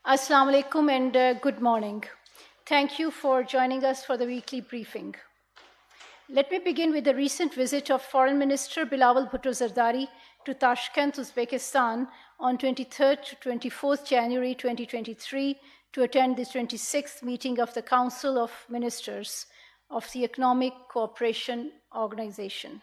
Assalamu alaikum and good morning. Thank you for joining us for the weekly briefing. Let me begin with the recent visit of Foreign Minister Bilawal Bhutto Zardari to Tashkent, Uzbekistan on 23rd to 24th January 2023 to attend the 26th meeting of the Council of Ministers of the Economic Cooperation Organization.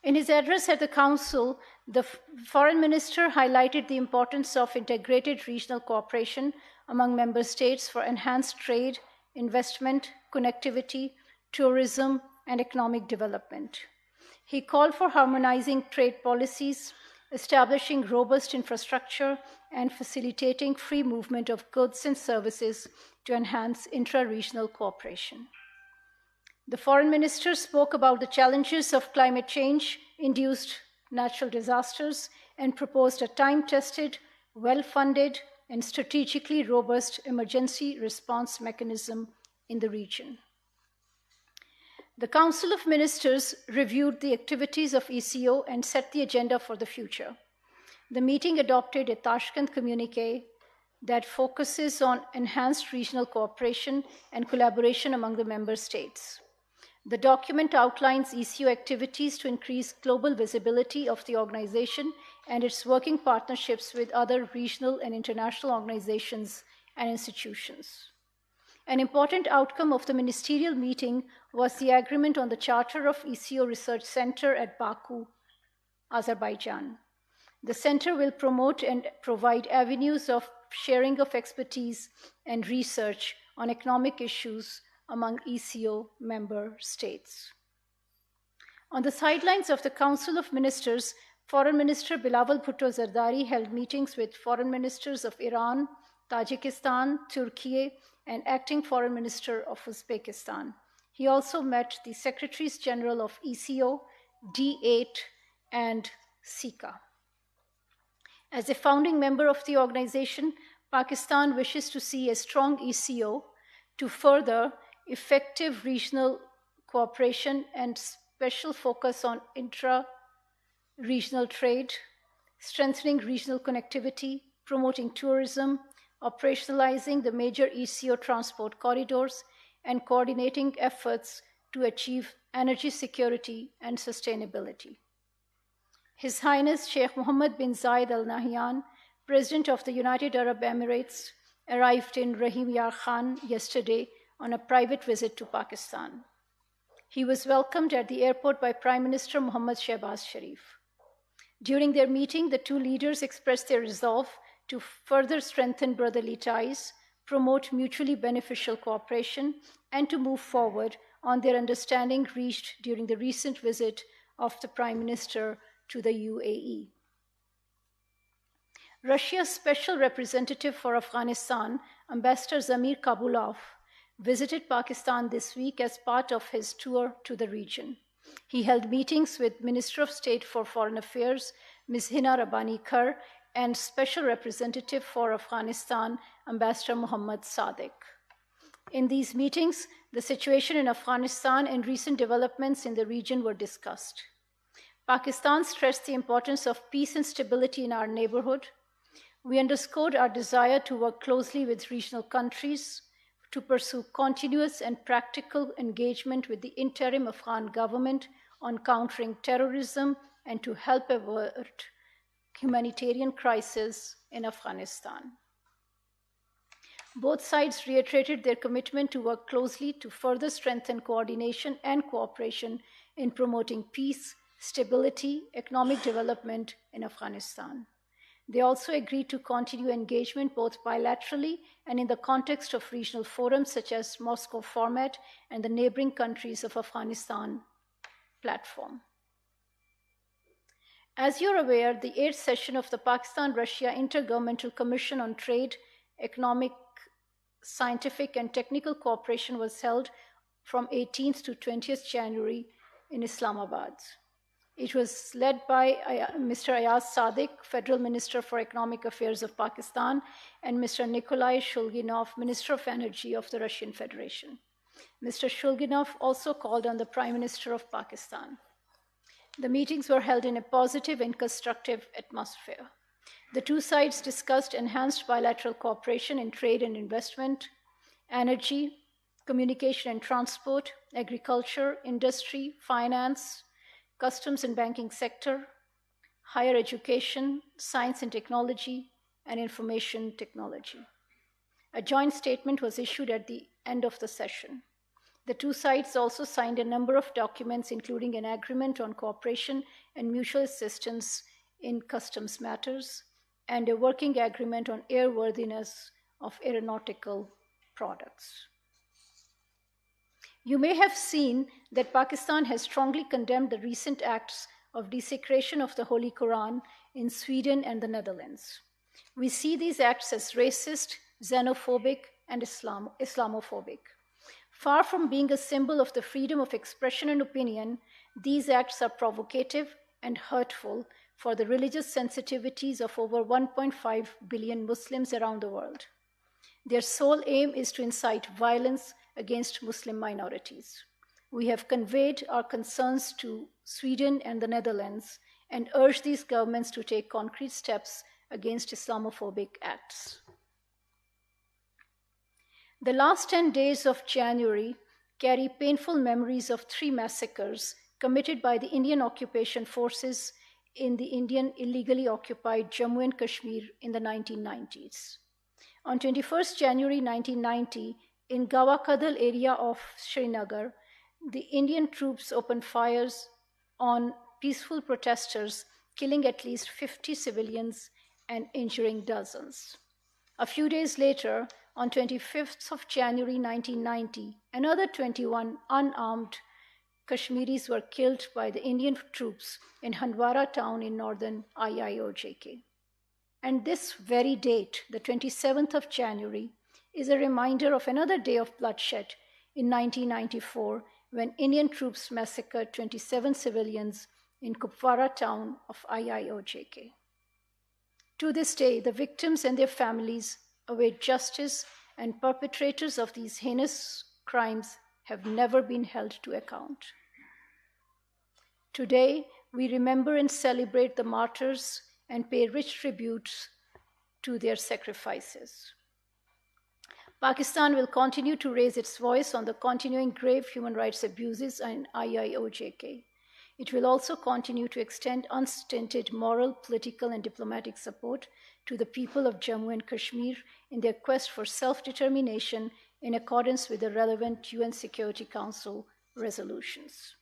In his address at the Council, the Foreign Minister highlighted the importance of integrated regional cooperation among member states for enhanced trade, investment, connectivity, tourism, and economic development. He called for harmonizing trade policies, establishing robust infrastructure, and facilitating free movement of goods and services to enhance intra-regional cooperation. The Foreign Minister spoke about the challenges of climate change, induced natural disasters, and proposed a time-tested, well-funded, and strategically robust emergency response mechanism in the region. The Council of Ministers reviewed the activities of ECO and set the agenda for the future. The meeting adopted a Tashkent communiqué that focuses on enhanced regional cooperation and collaboration among the member states. The document outlines ECO activities to increase global visibility of the organization and its working partnerships with other regional and international organizations and institutions. An important outcome of the ministerial meeting was the agreement on the Charter of ECO Research Center at Baku, Azerbaijan. The center will promote and provide avenues of sharing of expertise and research on economic issues among ECO member states. On the sidelines of the Council of Ministers, Foreign Minister Bilawal Bhutto Zardari held meetings with foreign ministers of Iran, Tajikistan, Turkey, and acting Foreign Minister of Uzbekistan. He also met the Secretaries General of ECO, D8, and SICA. As a founding member of the organization, Pakistan wishes to see a strong ECO to further effective regional cooperation and special focus on intra-regional trade, strengthening regional connectivity, promoting tourism, operationalizing the major ECO transport corridors, and coordinating efforts to achieve energy security and sustainability. His Highness Sheikh Mohammed bin Zayed Al Nahyan, President of the United Arab Emirates, arrived in Rahim Yar Khan yesterday on a private visit to Pakistan. He was welcomed at the airport by Prime Minister Mohammad Shehbaz Sharif. During their meeting, the two leaders expressed their resolve to further strengthen brotherly ties, promote mutually beneficial cooperation, and to move forward on their understanding reached during the recent visit of the Prime Minister to the UAE. Russia's Special Representative for Afghanistan, Ambassador Zamir Kabulov, visited Pakistan this week as part of his tour to the region. He held meetings with Minister of State for Foreign Affairs, Ms. Hina Rabbani Kar, and Special Representative for Afghanistan, Ambassador Muhammad Sadiq. In these meetings, the situation in Afghanistan and recent developments in the region were discussed. Pakistan stressed the importance of peace and stability in our neighborhood. We underscored our desire to work closely with regional countries, to pursue continuous and practical engagement with the interim Afghan government on countering terrorism and to help avert humanitarian crisis in Afghanistan. Both sides reiterated their commitment to work closely to further strengthen coordination and cooperation in promoting peace, stability, economic development in Afghanistan. They also agreed to continue engagement both bilaterally and in the context of regional forums such as Moscow Format and the neighboring countries of Afghanistan platform. As you're aware, the 8th session of the Pakistan-Russia Intergovernmental Commission on Trade, Economic, Scientific and Technical Cooperation was held from 18th to 20th January in Islamabad. It was led by Mr. Ayaz Sadiq, Federal Minister for Economic Affairs of Pakistan, and Mr. Nikolai Shulginov, Minister of Energy of the Russian Federation. Mr. Shulginov also called on the Prime Minister of Pakistan. The meetings were held in a positive and constructive atmosphere. The two sides discussed enhanced bilateral cooperation in trade and investment, energy, communication and transport, agriculture, industry, finance, customs and banking sector, higher education, science and technology, and information technology. A joint statement was issued at the end of the session. The two sides also signed a number of documents, including an agreement on cooperation and mutual assistance in customs matters, and a working agreement on airworthiness of aeronautical products. You may have seen that Pakistan has strongly condemned the recent acts of desecration of the Holy Quran in Sweden and the Netherlands. We see these acts as racist, xenophobic, and Islamophobic. Far from being a symbol of the freedom of expression and opinion, these acts are provocative and hurtful for the religious sensitivities of over 1.5 billion Muslims around the world. Their sole aim is to incite violence against Muslim minorities. We have conveyed our concerns to Sweden and the Netherlands and urge these governments to take concrete steps against Islamophobic acts. The last 10 days of January carry painful memories of 3 massacres committed by the Indian occupation forces in the Indian illegally occupied Jammu and Kashmir in the 1990s. On 21st January 1990, in Gawakadal area of Srinagar, the Indian troops opened fires on peaceful protesters, killing at least 50 civilians and injuring dozens. A few days later, on 25th of January 1990, another 21 unarmed Kashmiris were killed by the Indian troops in Handwara town in northern IIOJK. And this very date, the 27th of January, is a reminder of another day of bloodshed in 1994 when Indian troops massacred 27 civilians in Kupwara town of IIOJK. To this day, the victims and their families await justice, and perpetrators of these heinous crimes have never been held to account. Today, we remember and celebrate the martyrs and pay rich tributes to their sacrifices. Pakistan will continue to raise its voice on the continuing grave human rights abuses in IIOJK. It will also continue to extend unstinted moral, political, and diplomatic support to the people of Jammu and Kashmir in their quest for self-determination in accordance with the relevant UN Security Council resolutions.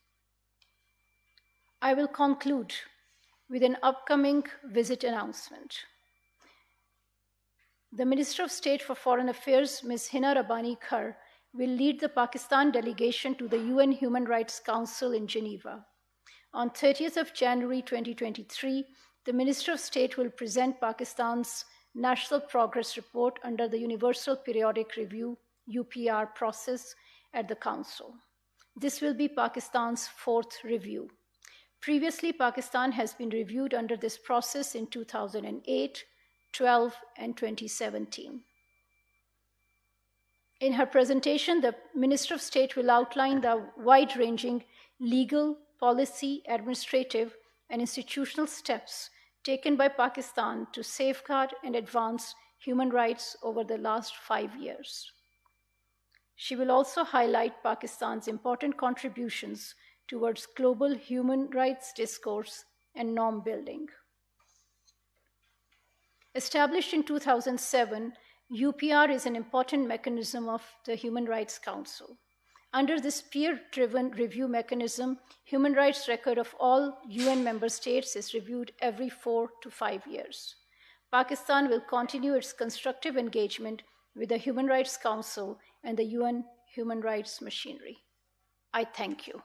I will conclude with an upcoming visit announcement. The Minister of State for Foreign Affairs, Ms. Hina Rabbani Khar, will lead the Pakistan delegation to the UN Human Rights Council in Geneva. On 30th of January 2023, the Minister of State will present Pakistan's National Progress Report under the Universal Periodic Review UPR process at the Council. This will be Pakistan's 4th review. Previously, Pakistan has been reviewed under this process in 2008, 12, and 2017. In her presentation, the Minister of State will outline the wide-ranging legal, policy, administrative, and institutional steps taken by Pakistan to safeguard and advance human rights over the last 5 years. She will also highlight Pakistan's important contributions towards global human rights discourse and norm building. Established in 2007, UPR is an important mechanism of the Human Rights Council. Under this peer-driven review mechanism, human rights record of all UN member states is reviewed every 4 to 5 years. Pakistan will continue its constructive engagement with the Human Rights Council and the UN human rights machinery. I thank you.